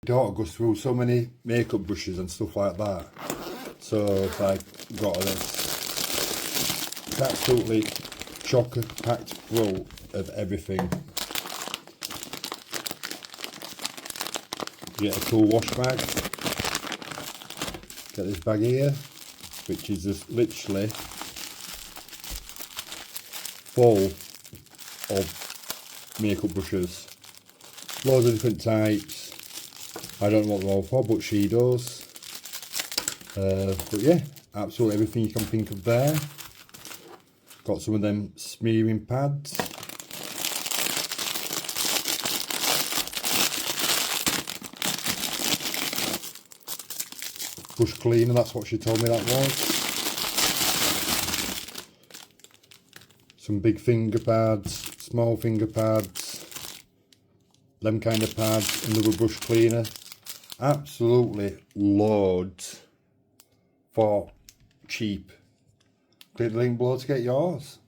Daughter goes through so many makeup brushes and stuff like that, so I got her this. It's absolutely chocker packed full of everything. You get a cool wash bag. Get this bag here, which is just literally full of makeup brushes. Loads of different types. I don't know what they're all for, but she does. But yeah, absolutely everything you can think of there. Got some of them smearing pads. Brush cleaner, that's what she told me that was. Some big finger pads, small finger pads, them kind of pads, another brush cleaner. Absolutely loads for cheap. Click the link below to get yours.